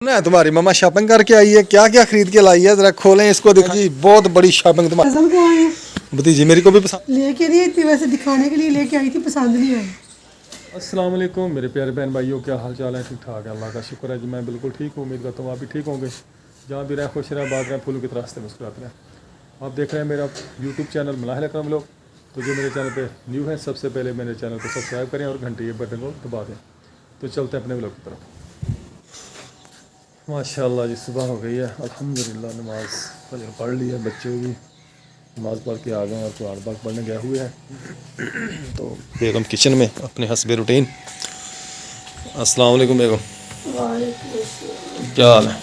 ना तुम्हारी मम्मा शॉपिंग करके आई है, क्या क्या खरीद के लाई है, जरा खोलें इसको दिखा जी। बहुत बड़ी शॉपिंग तुम्हारी पसंद क्यों आई है? भतीजी मेरी को भी पसंद लेके नहीं आई थी, वैसे दिखाने के लिए लेके आई थी, पसंद नहीं आई। अस्सलाम वालेकुम मेरे प्यारे बहन भाइयों, क्या हाल चाल है? ठीक ठाक है, अल्लाह का शुक्र है जी। मैं बिल्कुल ठीक हूँ, उम्मीद करता हूँ आप भी ठीक होंगे। जहाँ भी रहें खुश रहें, बात रहें, फूलों के रास्ते मुस्कुराते रहें। आप देख रहे हैं मेरा यूट्यूब चैनल मलाहिल अकरम लोग। तो जो मेरे चैनल पे न्यू है, सबसे पहले मेरे चैनल को सब्सक्राइब करें और घंटे के बटन को दबा दें। तो चलते हैं अपने व्लॉग की तरफ। माशाल्लाह जी, सुबह हो गई है, अल्हम्दुलिल्लाह। नमाज फजर पढ़ ली है, बच्चे भी नमाज़ पढ़ के आ गए और कुरान पाक पढ़ने गए हुए हैं। तो बेगम किचन में अपने हस्बे रूटीन। अस्सलाम वालेकुम बेगम, क्या हाल है?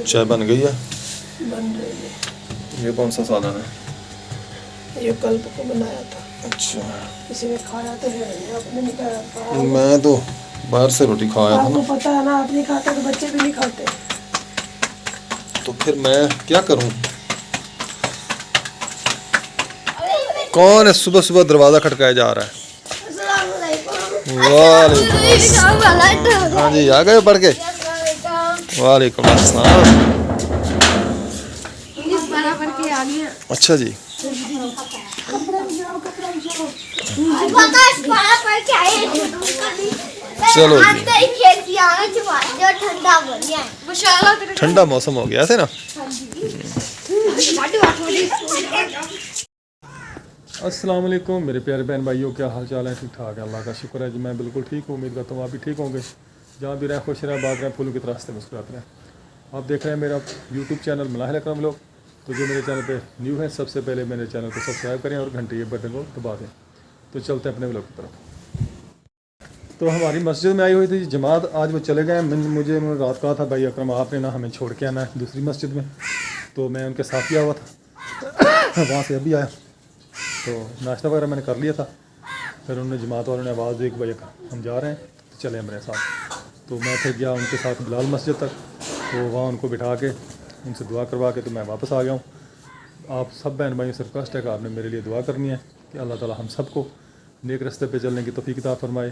चाय बन गई है? बन रही है। ये कौन सा सालन है? ये कल को बनाया था, अच्छा, किसी ने खाया तो है, आपने नहीं खाया। मैं तो बाहर से रोटी खाया था आपको ना, पता है ना, आप नहीं खाते तो बच्चे भी नहीं खाते। तो फिर मैं क्या करूं? कौन है सुबह सुबह दरवाज़ा खटकाया जा रहा है? वालेकुम, हाँ जी, आ गए पढ़ के? वालेकुम अस्सलाम। अच्छा जी, चलो जी, ठंडा मौसम हो गया ऐसे ना। अस्सलाम वालेकुम मेरे प्यारे बहन भाइयों, क्या हाल चाल है? ठीक ठाक है, अल्लाह का शुक्र है जी। मैं बिल्कुल ठीक हूँ, उम्मीद करता हूँ आप भी ठीक होंगे। जहाँ भी रहें खुश रहें, बात रहें, फूलों के रास्ते मुस्कुराते रहें। आप देख रहे हैं मेरा यूट्यूब चैनल मलाहिल अकरम लोग। तो जो मेरे चैनल पे न्यू है, सबसे पहले मेरे चैनल को सब्सक्राइब करें और घंटे के बटन को दबा दें। तो चलते हैं अपने व्लॉग की तरफ। तो हमारी मस्जिद में आई हुई थी जमात, आज वो चले गए। मुझे रात कहा था भाई अकरम आपने ना हमें छोड़ के आना है दूसरी मस्जिद में, तो मैं उनके साथ गया हुआ था। वहाँ से अभी आया तो नाश्ता वगैरह मैंने कर लिया था। फिर उन्होंने जमात वालों ने आवाज़ दी कि भाई हम जा रहे हैं, तो चले मेरे साथ। तो मैं फिर गया उनके साथ बिलाल मस्जिद तक, तो वहाँ उनको बिठा के उनसे दुआ करवा के तो मैं वापस आ गया हूँ। आप सब बहन भाइयों से रिक्वेस्ट है कि आपने मेरे लिए दुआ करनी है कि अल्लाह ताला हम सबको नेक रास्ते पे चलने की तौफीक अता फरमाए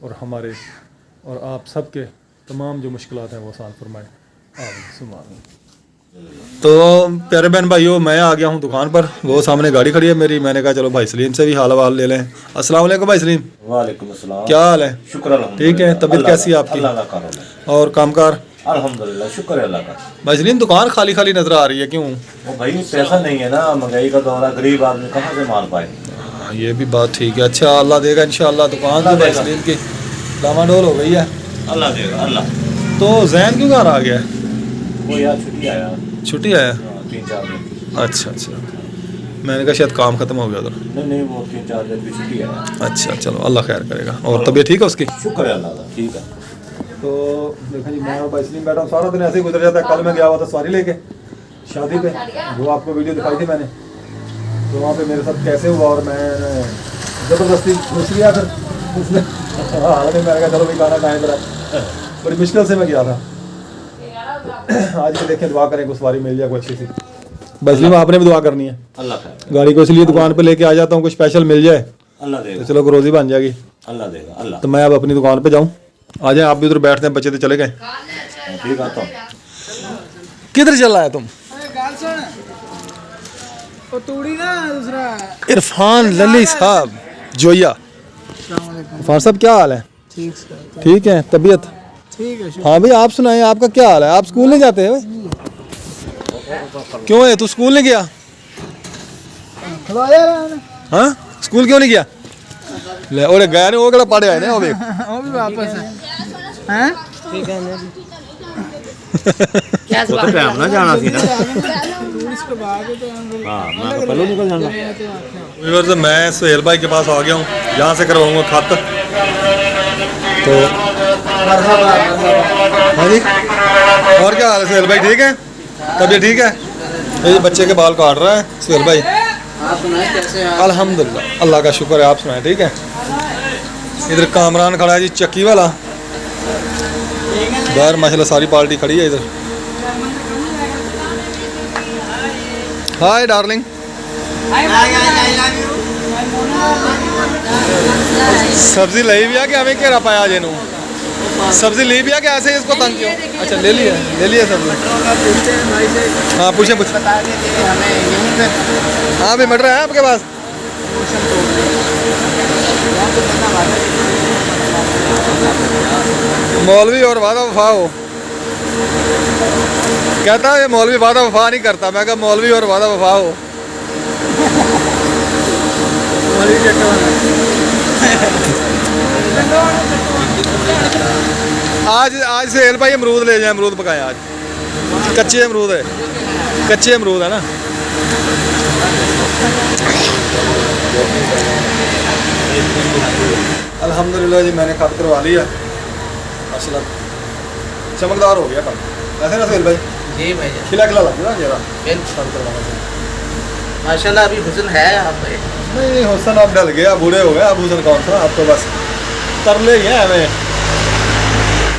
और हमारे और आप सब के तमाम जो मुश्किलात हैं वो आसान फरमाए। आमीन सुम्मा आमीन। तो प्यारे बहन भाइयों, मैं आ गया हूँ दुकान पर। वो सामने गाड़ी खड़ी है मेरी, मैंने कहा चलो भाई सलीम से भी हाल वाल ले लें। अस्सलाम वालेकुम भाई सलीम। वालेकुम अस्सलाम। क्या हाल है? शुक्र अल्हम्दुलिल्लाह। ठीक है, तबीयत कैसी है आपकी? अल्लाह का करम है। और कामकाज? अल्हम्दुलिल्लाह, शुक्र है अल्लाह का। भाई सलीम, दुकान खाली खाली नजर आ रही है, क्यों? वो भाई पैसा नहीं है ना, महंगाई का दौर है, गरीब आदमी कहाँ से माल पाए। हाँ, ये भी बात ठीक है। अच्छा, अल्लाह देगा इंशाअल्लाह। दुकान तो भाई सलीम की डामाडोल हो गई है। अल्लाह देगा अल्लाह। तो जैन क्यों घर आ गया? वो यार छुट्टी आया, छुट्टी आया? 3-4 दिन। अच्छा अच्छा, मैंने कहा शायद काम खत्म हो गया उधर। नहीं, वो 3-4 दिन की छुट्टी आया। अच्छा, चलो अल्लाह खैर करेगा। और तबीयत ठीक है उसकी? शुक्र है अल्लाह का, ठीक है। तो देखा जी, मैं और भाई सलीम बैठा हूँ, सारा दिन ऐसे ही गुजर जाता है। कल मैं गया हुआ था सवारी लेके शादी पे, वो आपको वीडियो दिखाई थी मैंने। तो वहाँ पे मेरे साथ कैसे हुआ और मैं ज़बरदस्ती घुस गया। फिर उसने मैंने कहा चलो भाई खाना खाएं जरा, बड़ी मुश्किल से मैं गया था। तो आज के देखें, दुआ करें कुछ सवारी मिल जाए कोई अच्छी सी। भाई सलीम, आपने भी दुआ करनी है। अल्लाह खैर, गाड़ी को इसलिए दुकान पे लेके आ जाता हूँ, कुछ स्पेशल मिल जाए अल्लाह तो देगा, चलो रोज़ी बन जाएगी। अल्लाह देगा अल्लाह। तो मैं अब अपनी दुकान पे जाऊँ, आ जाए आप भी उधर बैठते हैं। बच्चे तो चले गए। ठीक आता हूँ। किधर चल रहा है तुम? इरफान लली साहब जोया। इरफान साहब, क्या हाल है? ठीक है, तबीयत ठीक है। हाँ भाई, आप सुनाएं, आपका क्या हाल है? आप स्कूल नहीं जाते हैं? क्यों है, तू स्कूल नहीं गया? हाँ, स्कूल क्यों नहीं गया? ले ओरे गया नहीं, वो कड़ा पढ़े आए ने, वो देख। वो भी वापस है हैं? ठीक है ना। वो तो टाइम ना जाना सी ना। टूरिस्ट के बाद तो हम हाँ, मैं तो पहले निकल जाऊंगा। व्यूअर्स, मैं सुहेल भाई के पास आ गया हूँ, यहाँ से करवाऊंगा खत। तो हाँ जी, और क्या हाल है सुहेल भाई? ठीक है, तबीयत ठीक है? ये बच्चे के बाल काट रहा है सुहेल भाई। आप सुनाए कैसे हैं? अल्हम्दुलिल्लाह, अल्लाह का शुक्र है। आप सुनाए? ठीक है। इधर कामरान खड़ा है जी, चक्की वाला। बाहर माशाल्लाह सारी पार्टी खड़ी है इधर। Hi darling. सब्जी लाई भी आ कि हमें घेरा पाया जे नू सब्जी ले भी क्या ऐसे इसको तंग किया? अच्छा ले लिया सब्जी। हाँ पूछे पूछे। बता दें कि हमें यूं से हाँ भी मटर है आपके पास? मौलवी और वादा वफा हो। कहता है ये मौलवी वादा वफा नहीं करता। मैं कहा मौलवी और वादा वफा हो। आज सेल भाई अमरूद ले जाए। अमरूद पकाए आज। कच्चे अमरूद है ना। अल्हम्दुलिल्लाह जी मैंने खाद करवा लिया माशाल्लाह। चमकदार हो गया काम। ऐसे ना सेल भाई जी भाई खिला लग ना जरा। माशाल्लाह अभी हुस्न है आप पे। नहीं हुसन अब डल गया, बूढ़े हो गए। अब हुसन कौन सा, अब तो बस तरले ही हैं हमें।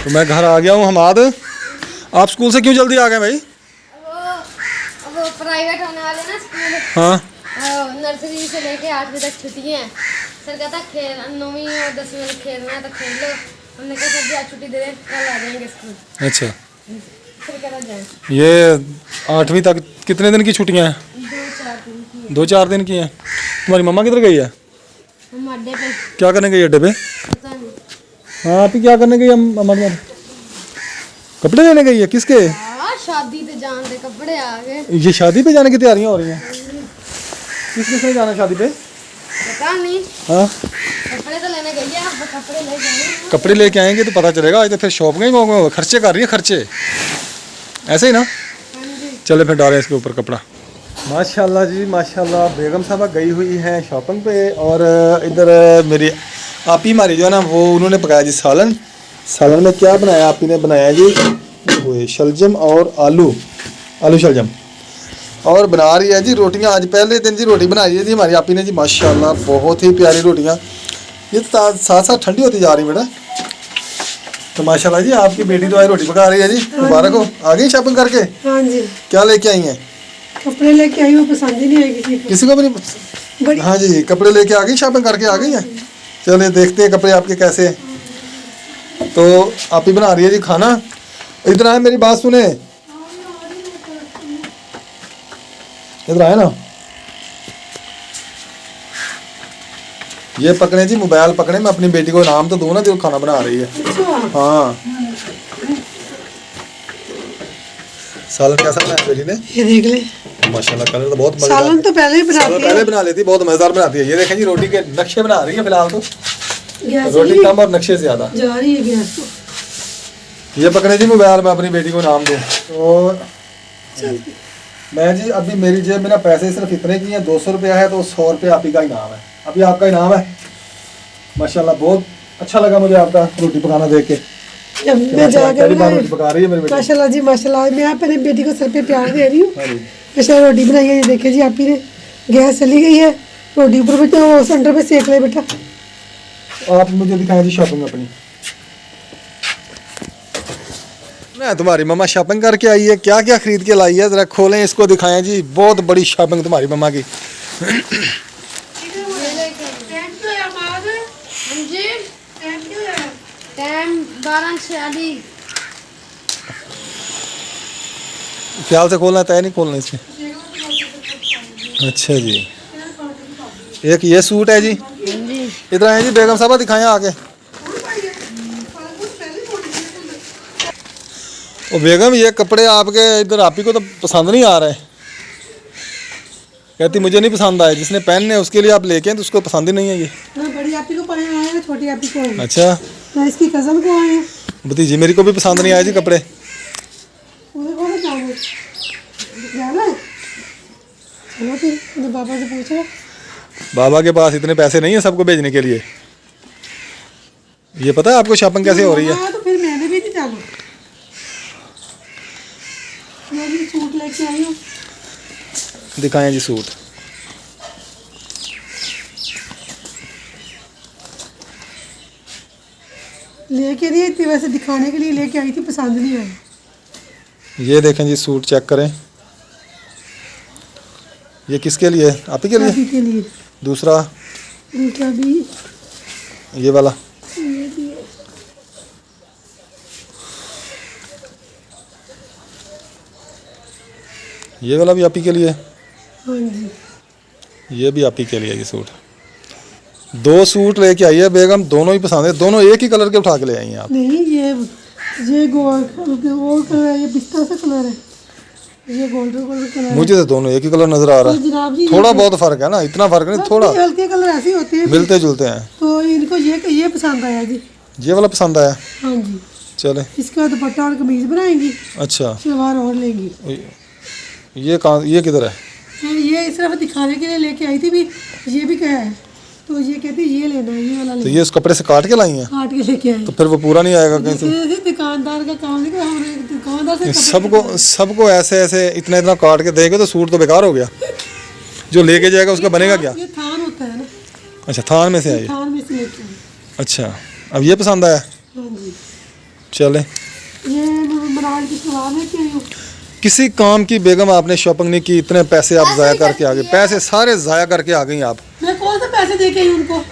तो मैं घर आ गया हूँ हमाद। आप स्कूल से क्यों जल्दी आ गए भाई? वो प्राइवेट होने वाले ना स्कूल। हाँ नर्सरी से लेके 8वीं तक छुट्टी है। सर कहता खेल 9वीं और 10वीं में खेलना है तो खेल लो। हमने कहा सर जी आज छुट्टी दे दें, कल आ जाएंगे स्कूल। अच्छा फिर कहता जाए। ये 8वीं तक कितने दिन की छुट्टियाँ हैं? 2-4 दिन की 2-4 दिन की हैं। तुम्हारी मम्मा किधर गई है? हम अड्डे पे। क्या करने गई अड्डे पे? पता नहीं। हाँ आप ही क्या करने गई? अम्मा कपड़े लेने गई है? किसके? शादी पे जान दे कपड़े आ गए। ये शादी पे जाने की तैयारियां हो रही हैं। किसने जाना शादी पे? पता नहीं। हाँ कपड़े तो लेने गई है, अब कपड़े ले जाएंगे। कपड़े लेके आएंगे तो पता चलेगा। आज तो फिर शॉपिंग होगा, खर्चे कर रही है खर्चे। ऐसे ही ना? चले फिर डालें इसके ऊपर कपड़ा। माशाल्लाह जी माशाल्लाह। बेगम साहबा गई हुई है शॉपिंग पे। और इधर मेरी आपी हमारी जो है ना वो उन्होंने पकाया जी सालन। सालन में क्या बनाया? आपी ने बनाया जी वो शलजम और आलू शलजम। और बना रही है जी रोटियां। आज पहले दिन जी रोटी बनाई है जी हमारी आपी ने जी माशाल्लाह। बहुत ही प्यारी रोटियां। ये तो साथ साथ ठंडी होती जा रही बेटा। तो माशाल्लाह जी आपकी बेटी तो आज रोटी पका रही है जी। मुबारक हो। आ गई शॉपिंग करके? हाँ जी क्या लेके आई हैं? कपड़े लेके आई, वो पसंद ही नहीं आएगी किसी को भी नहीं? हाँ जी कपड़े लेके आ गई, शॉपिंग करके आ गई हैं। चलिए देखते हैं कपड़े आपके कैसे हैं। तो आप ही बना रही है जी खाना। इधर आए मेरी बात सुने। इधर आए ना। ये पकड़े जी मोबाइल पकड़े। मैं अपनी बेटी को नाम तो दूँ ना जो खाना बना रही है। हाँ सालन कैसा बनाया बेटी ने? ये देख ले माशाल्लाह कलर तो बहुत सालन मजेदार। तो पहले ही बनाती है। पहले बना लेती, बहुत मजेदार बनाती है। ये देखें जी रोटी के नक्शे बना रही है फिलहाल तो। गैस रोटी ही कम और नक्शे ज्यादा। जा रही है गैस तो। ये पकड़े जी मोबाइल में अपनी बेटी को नाम दूँ तो मैं जी अभी मेरी जेब में ना पैसे सिर्फ इतने की हैं। 200 रुपया है तो 100 रुपया आप ही का इनाम है। अभी आपका इनाम है। माशाल्लाह बहुत अच्छा लगा मुझे आपका रोटी पकाना देख के। जब मैं जाकर पहली बार रोटी पका रही है मेरी बेटी। माशाल्लाह जी माशाल्लाह। मैं अपने बेटी को सर पे प्यार दे रही हूँ। माशाल्लाह रोटी बनाई है। ये देखिए जी आप ही ने गैस चली गई है। रोटी ऊपर बेटा वो सेंटर पे सेक ले बेटा। आप मुझे दिखाएं जी शॉपिंग अपनी। ना तुम्हारी मम्मा शॉपिंग करके आई है। क्या क्या खरीद के लाई है जरा खोलें इसको दिखाएं जी। बहुत बड़ी शॉपिंग तुम्हारी मम्मा की। टाइम 12:46। ख्याल से खोलना तय नहीं खोलना इसमें। अच्छा जी एक ये सूट है जी। इधर आए जी बेगम साहबा दिखाएं आगे। ओ बेगम ये कपड़े आपके इधर आप ही को तो पसंद नहीं आ रहे। कहती मुझे नहीं पसंद आए। जिसने पहनने उसके लिए आप लेके हैं तो उसको पसंद ही नहीं है ये। ना बड़ी आपी को पाए आए हैं, छोटी आपी को आए हैं। अच्छा ना इसकी कजन को आए हैं। भतीजी मेरी को भी पसंद नहीं आए जी कपड़े। उन्हें कौन जाना जाना है? चलो फिर तो बाबा से पूछो। बाबा के पास इतने पैसे नहीं है सबको भेजने के लिए। ये पता है आपको शॉपिंग कैसे हो रही है? हाँ, तो फिर मैंने भी नहीं जाना। मैं भी सूट लेके आई हूँ। दिखाएं जी सूट। लेके नहीं इतनी वैसे दिखाने के लिए लेके आई थी, पसंद नहीं आई। ये देखें जी सूट चेक करें। ये किसके लिए? आप ही के लिए? शादी के लिए। दूसरा दूसरा भी ये वाला। ये भी है। ये वाला भी आप ही के लिए है? हाँ जी। ये भी आप ही के लिए ये सूट। 2 सूट लेके आई है बेगम, दोनों ही पसंद है, दोनों एक ही कलर के उठा के ले आई हैं आप। नहीं ये गोल्ड कलर है, ये पिस्ता सा कलर है, ये गोल्डन कलर है। मुझे तो दोनों एक ही कलर नजर आ रहा है। जनाब जी थोड़ा बहुत फर्क है ना, इतना फर्क नहीं, थोड़ा हल्के कलर ऐसे होते हैं, मिलते जुलते हैं। तो इनको ये पसंद आया जी। ये वाला पसंद आया। हाँ जी। चले। इसका दुपट्टा और कमीज बनाएंगी, अच्छा, सलवार और लेंगी। ये कहाँ, ये किधर है? ये सिर्फ दिखाने के लिए लेके आई थी भी, ये भी क्या है, तो ये कहती ये लेना है, ये वाला तो लेना। ये उस कपड़े से काट के लाई हैं? काट के लेके आई। तो फिर वो पूरा नहीं आएगा कहीं से? दुकानदार का काम नहीं, हमने दुकानदार से कपड़े सबको ऐसे ऐसे इतना काट के देंगे तो सूट तो बेकार हो गया। जो लेके जाएगा उसका बनेगा क्या? ये थान होता है ना। अच्छा, थान में से आई। थान में से लेके आई। अच्छा, अब ये पसंद आया। हाँ जी। चले। ये मनाल की सलवार लेके आई हूँ। किसी काम की बेगम आपने शॉपिंग नहीं की, इतने पैसे आप ज़ाया करके आ गए, पैसे सारे ज़ाया करके आ गई आप। मैं कौन से पैसे दे के आई उनको?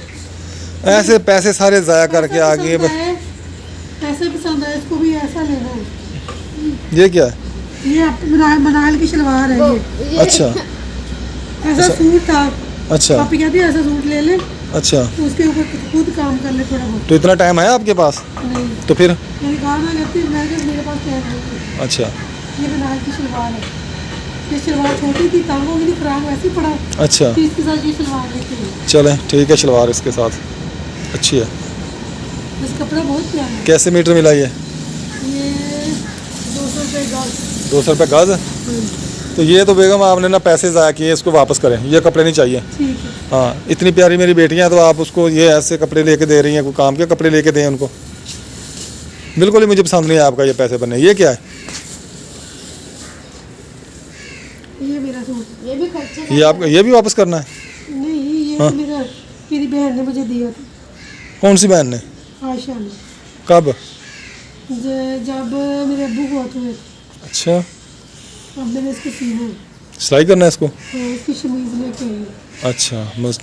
ऐसे पैसे सारे ज़ाया करके आ गई। पैसे पसंद है, इसको भी ऐसा लेना है। ये क्या है? ये मनाल की सलवार है ये। अच्छा ऐसा सूट था, अच्छा पापी कहती है ऐसा सूट ले ले, अच्छा। तो उसके ऊपर खुद काम कर ले थोड़ा बहुत। तो इतना टाइम है आपके पास? नहीं, तो फिर? मैंने कहा ना कहती मेरे पास टाइम है। अच्छा ये मनाल की सलवार है, ये सलवार छोटी थी, तांगों की फ्राक वैसे पड़ा, अच्छा। तो इसके साथ ये सलवार लेके आई। चलें ठीक है, शलवार इसके साथ अच्छी है। इस कपड़ा बहुत प्यारा है। कैसे मीटर मिला ये? 200 रुपये गज। 200 रुपये गज? तो ये तो बेगम आपने ना पैसे ज़ाया किए, इसको वापस करें, ये कपड़े नहीं चाहिए। ठीक है। हाँ, इतनी प्यारी मेरी बेटियाँ हैं तो आप उसको ये ऐसे कपड़े लेके दे रही हैं, कोई काम के कपड़े लेके दें उनको। बिल्कुल ही मुझे पसंद नहीं है आपका ये पैसे बनने। ये क्या है? ये मेरा सूट। ये भी खर्चे ये आपका, ये भी वापस करना है? नहीं, ये हाँ। मेरी बहन ने मुझे दिया था, कौन सी बहन ने? आयशा ने। कब? जब मेरे अब्बू बहुत हुए, अच्छा, अब मैंने इसको सीना है। सिलाई करना है इसको? हाँ, इसकी शमीज लेके आई हूँ। अच्छा,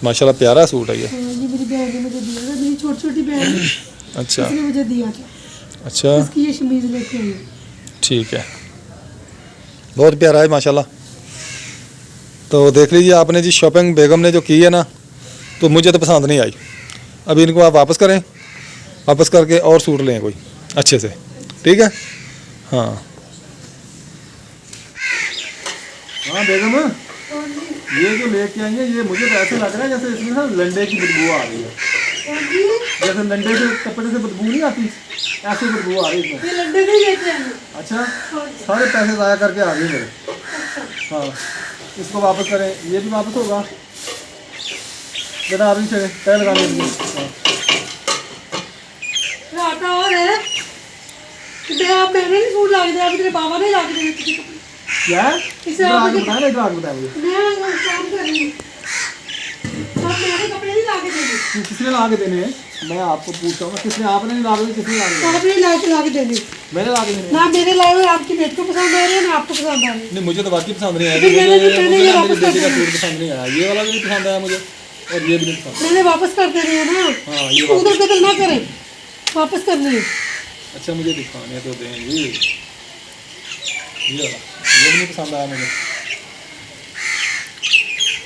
माशाल्लाह प्यारा सूट है ये। हाँ, ये मेरी बहन ने मुझे दिया था, मेरी छोटी छोटी बहन ने, अच्छा उसने मुझे दिया था। अच्छा, इसकी ये शमीज लेके आई हूँ। ठीक है, बहुत प्यारा है माशाल्लाह। तो देख लीजिए आपने जी, शॉपिंग बेगम ने जो की है ना, तो मुझे तो पसंद नहीं आई। अभी इनको आप वापस करें, वापस करके और सूट लें कोई अच्छे से, ठीक है? हाँ हाँ बेगम, ये जो लेके आई है, ये मुझे तो ऐसे लग रहा है जैसे इसमें ना लंडे की बदबू आ रही है। जैसे लंडे से कपड़े से बदबू नहीं आती, ऐसे बदबू आ रही है इसमें। ये लड्डे नहीं लेके आई हूँ। अच्छा, सारे पैसे ज़ाया करके आ गए मेरे। हाँ, इसको वापस करें, ये भी वापस होगा। जरा अभी से पैर लगा लीजिए। आटा और है कि आप मैंने नहीं सूट ला के दिया, अभी तेरे बाबा ने ला के दिया तुझे कपड़े। क्या? इसे इधर आप आके मुझे- बताया ना, इधर आके बताया मुझे। मैं काम कर रही हूँ, आप मेरे कपड़े नहीं ला के देंगे। किसने ला के देने हैं? मैं आपको पूछता हूँ, किसने? आपने नहीं ला के, किसने ला के देने? आपने ला के देंगे मैंने ला के देने? ना, मेरे लाए हुए आपकी बेट को पसंद आ रहे हैं ना आपको पसंद आ रहे हैं। नहीं, मुझे तो वाकई पसंद नहीं आया। फिर मैंने मुझे ये मेरी वापस बेटी का कर सूट पसंद नहीं आया, ये वाला भी नहीं पसंद आया मुझे, और ये भी नहीं पसंद। मैंने वापस कर देने हैं ना। हाँ, ये उधर कदर ना करें, वापस करनी है। अच्छा, मुझे दिखाने तो दें जी। ये वाला, ये भी नहीं पसंद आया मुझे।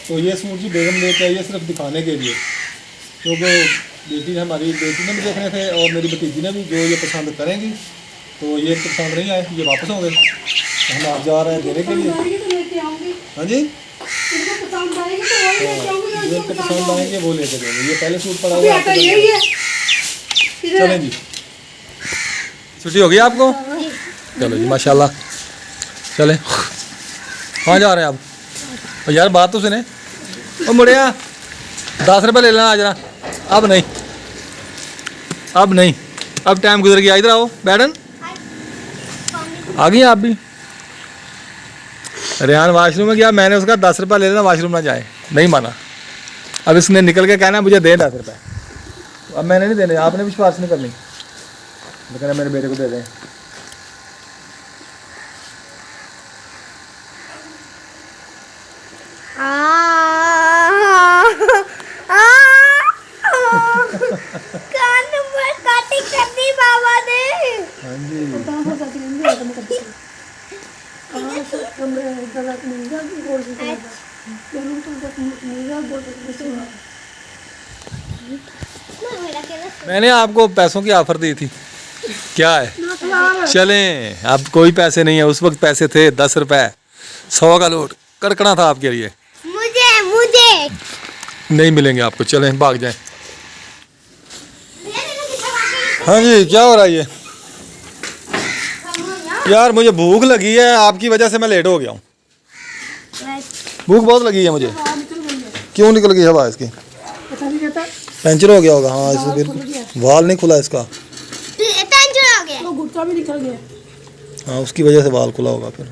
तो ये सूट जी बेगम लेके आई है सिर्फ दिखाने के लिए, क्योंकि बेटी हमारी बेटी ने भी देखने थे और मेरी भतीजी ने भी, जो ये पसंद करेंगी। तो ये तो पसंद नहीं आए, ये वापस होंगे। हम आप जा रहे हैं देने के लिए। आएगी तो लेके आऊंगी, हाँ जी, इनको पसंद आएगी तो वही लेके आऊंगी, और जो इनको इनको पसंद आएंगे वो लेके देंगे। ये पहले सूट पड़ा अभी हुआ है आटा आपके यही घर है। में। चलें जी, छुट्टी हो गई आपको? चलो जी माशाल्लाह। चलें, कहाँ जा रहे हैं आप? और यार बात तो सुने। ओ मुड़िया, 10 रुपये ले लेना आज ना। अब नहीं, अब नहीं, अब टाइम गुजर गया। इधर आओ, बैठन आ गई आप भी। रेहान वाशरूम में गया, मैंने उसका 10 रुपये ले लेना, वाशरूम ना जाए, नहीं माना। अब इसने निकल के कहना मुझे दे 10 रुपये। अब मैंने नहीं देने, आपने विश्वास नहीं करनी, कहना मेरे बेटे को दे दें। कान में काटी कर दी बाबा ने। हाँ जी, मैंने आपको पैसों की ऑफर दी थी, क्या है? चलें, अब कोई पैसे नहीं है, उस वक्त पैसे थे 10 रुपए, 100 का नोट कड़कना था आपके लिए। मुझे नहीं मिलेंगे आपको, चलें भाग जाएं। हाँ जी, क्या हो रहा है ये? यार मुझे भूख लगी है, आपकी वजह से मैं लेट हो गया हूँ। भूख बहुत लगी है मुझे। क्यों निकल गई हवा इसकी? पता नहीं कहता पंचर हो गया होगा। हाँ, इसको बिल्कुल वाल नहीं खुला इसका। पंचर हो गया। वो गुटका भी निकल गया। हाँ, उसकी वजह से वाल खुला होगा फिर।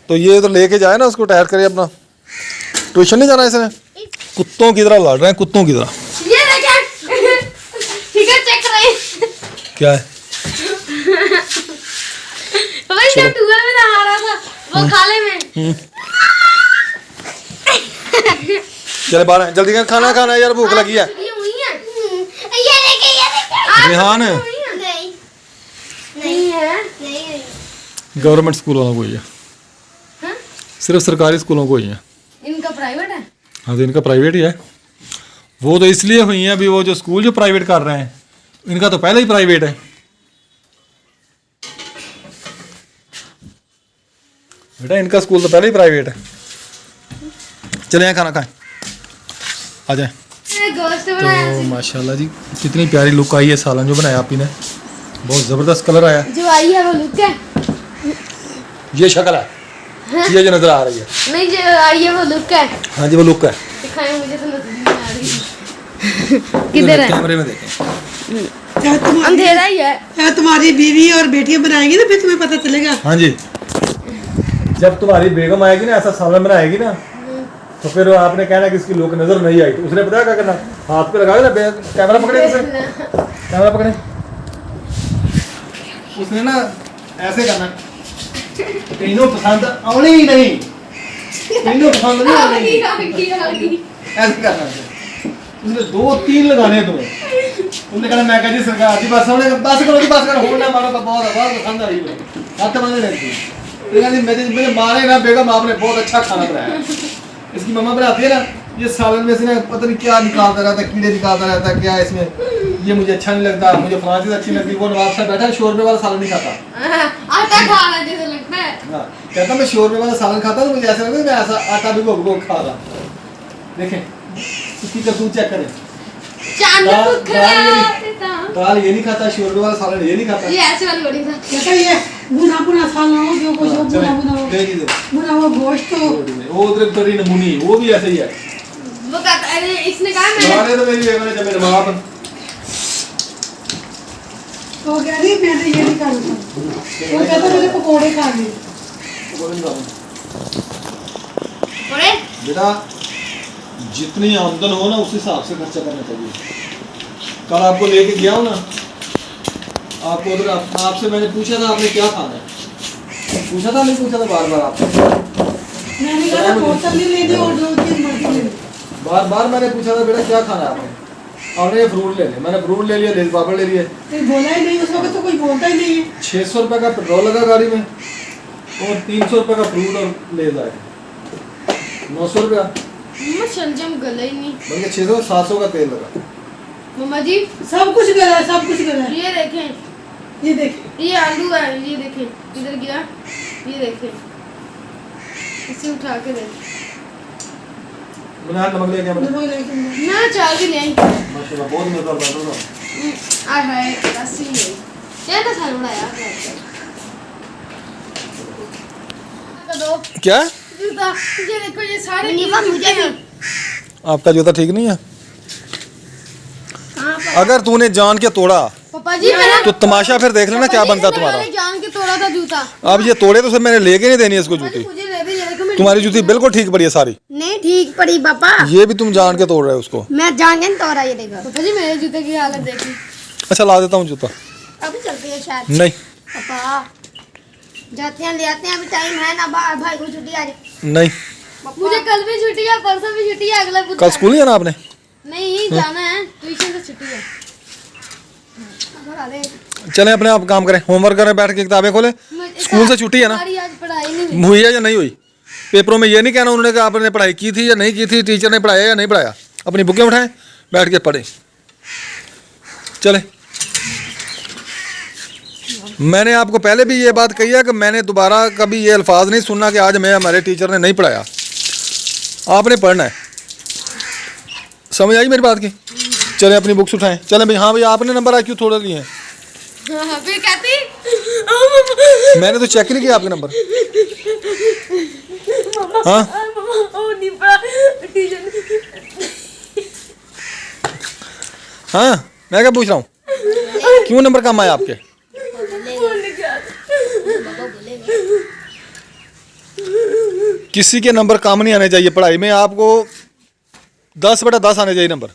तो ये तो लेके जाए ना उसको, टायर करे अपना। ट्यूशन नहीं जाना इसने? कुत्तों की तरह लड़ रहे हैं, कुत्तों की तरह। ये देखिए, ठीक है, चेक करें। क्या है? भाई जब टूअर में नहा रहा था वो खाले में। चले बाहर, जल्दी कर, खाना खाना है यार, भूख लगी है। ये हुई है। ये देखिए। रेहान है, नहीं है। गवर्नमेंट स्कूल वालों को ही है। हाँ? सिर्फ सरकारी स्कूलों को ही है। इनका प्राइवेट है। हाँ, तो इनका प्राइवेट ही है। वो तो इसलिए हुई है अभी, वो जो स्कूल जो प्राइवेट कर रहे हैं, इनका तो पहले ही प्राइवेट है। बेटा इनका स्कूल तो पहले ही प्राइवेट है। चले यहाँ खाना खाएं, आ जाए। गोश्त बनाया तो माशाल्लाह जी, कितनी प्यारी लुक आई है सालन जो बनाया आप ही ने। बहुत ज़बरदस्त कलर आया। जो आई है वो लुक है। ये शक्ल है, ये जो नज़र आ रही है। नहीं, जो आई है वो लुक है। हाँ जी, वो लुक है। दिखाएं, मुझे तो नजर नहीं आ रही। किधर है? कैमरे में देखें। क्या तुम्हारी अंधेरा ही है। क्या तुम्हारी बीवी और बेटियां बनाएंगी ना, फिर तुम्हें पता चलेगा। हाँ जी, जब तुम्हारी बेगम आएगी ना, ऐसा सालन बनाएगी ना, तो फिर आपने कहना कि इसकी लुक नजर नहीं आई। तो उसने पता क्या करना, हाथ पे लगाओ ना, कैमरा पकड़े उसे, कैमरा पकड़े, उसने ना ऐसे करना, तीनों पसंद आने ही नहीं, तीनों पसंद नहीं आने, ऐसे करना उसने 2-3 लगाने तुम्हें। तुमने कहना मैं कह जी सरकार जी बस होने बस करो जी, बस करो, होना मारो का बहुत पसंद आ रही है, हाथ मारने लगती है। मेरे मारे ना बेगम, आपने बहुत अच्छा खाना बनाया। इसकी मम्मा बनाती है ना, ये सालन में से ना पता नहीं क्या निकालता रहता है, कीड़े निकालता रहता है, क्या इसमें, ये मुझे अच्छा नहीं लगता, मुझे फलां चीज़ अच्छी लगती। वो नवाब साहब बैठा है, शोरबे वाला सालन नहीं खाता। आटा खा रहा जैसे लगता है। हाँ, कहता मैं शोरबे वाला सालन खाता तो मुझे ऐसा लगता है मैं ऐसा आटा भिगो खा रहा। देखें इसकी करतूत चेक करें। दाल ये नहीं खाता, शोरबे वाला सालन ये नहीं खाता। ये ऐसे वाली बड़ी था। कहता ये बुना बुना साल हो जो कुछ हो, बुना बुना हो, बुना हुआ गोश्त हो। वो उधर तरी नमूनी, वो भी ऐसे ही है। वो कहता है, इसने कहा मैं मारे तो मेरी बेगम ने जब मेरे माँ पर वो कह रही मैंने ये नहीं खाना था, वो कहता मैंने पकौड़े खाने। बोले बेटा जितनी आमदन हो ना उस हिसाब से खर्चा करना चाहिए। कल आपको लेके गया हूँ ना, आपको उधर आपसे मैंने पूछा था आपने क्या खाना है, पूछा था नहीं पूछा था बार बार आपसे, मैंने कहा बोतल नहीं लेनी और 2-3 मर्जी लेनी। बार बार मैंने पूछा था बेटा क्या खाना है आपने, आपने ये फ्रूट ले लिया, मैंने फ्रूट ले लिया, लेस पापड़ ले लिए। कोई बोला ही नहीं, उस वक्त तो कोई बोलता ही नहीं है। 600 रुपये का पेट्रोल लगा गाड़ी में और 300 रुपये का फ्रूट और लेस आए, 900 रुपया, मम्मा शलजम गला ही नहीं। बल्कि 600-700 का तेल लगा। मम्मा जी सब कुछ गला है, सब कुछ गला है। ये देखें, ये देखें, ये आलू है, ये देखें इधर गिरा, ये देखें, इसे उठा के देखें। मैंने हाथ नमक ले गया, मैंने नमक लेके अंदर। मैं चाय भी ले आई। माशाल्लाह बहुत मजेदार बन रहा। आय हाय रस्सी ले क्या था साल बड़ा यार। दो क्या जूता, ये देखो ये सारे मुझे भी। आपका जूता ठीक नहीं है? कहां पर? अगर तूने जान के तोड़ा पापा जी मेरा तो तमाशा फिर देख लेना क्या बनता तुम्हारा। मैंने जान के तोड़ा था जूता। अब ये तोड़े तो सब मैंने लेके नहीं देनी इसको जूती। मुझे ले दे, ये देखो मेरी तुम्हारी जूती बिल्कुल ठीक पड़ी है सारी। नहीं ठीक पड़ी पापा। ये भी तुम जान के तोड़ रहे हो उसको। मैं जान के तोड़ा, ये देखो पापा जी मेरे जूते की हालत देखी। अच्छा ला देता हूँ जूता। अभी चलते हैं शायद। नहीं पापा जाते हैं ले आते हैं, अभी टाइम है ना, भाई को छुट्टी आ जाए। नहीं, मुझे कल भी छुट्टी है, परसों भी छुट्टी है, अगला कल बुधवार। स्कूल नहीं जाना आपने? नहीं जाना है, ट्यूशन से छुट्टी है। चलें अपने आप काम करें, होमवर्क करें, बैठ के किताबें खोलें स्कूल से छुट्टी है ना, हमारी आज पढ़ाई नहीं हुई है या नहीं हुई? पेपरों में ये नहीं कहना उन्होंने कि आपने पढ़ाई की थी या नहीं की थी, टीचर ने पढ़ाया या नहीं पढ़ाया। अपनी बुकें उठाएं, बैठ के पढ़ें। चले, मैंने आपको पहले भी ये बात कही है कि मैंने दोबारा कभी ये अल्फाज नहीं सुनना कि आज मैं हमारे टीचर ने नहीं पढ़ाया। आपने पढ़ना है, समझ आई मेरी बात की? चले अपनी बुक्स उठाएं, चलें भाई। हाँ भाई, आपने नंबर IQ थोड़ा लिए हैं, हाँ, फिर कहती मैंने तो चेक नहीं किया आपके नंबर। हाँ हाँ, मैं क्या पूछ रहा हूँ, क्यों नंबर कम आए आपके? किसी के नंबर कम नहीं आने चाहिए पढ़ाई में, आपको 10/10 आने चाहिए नंबर।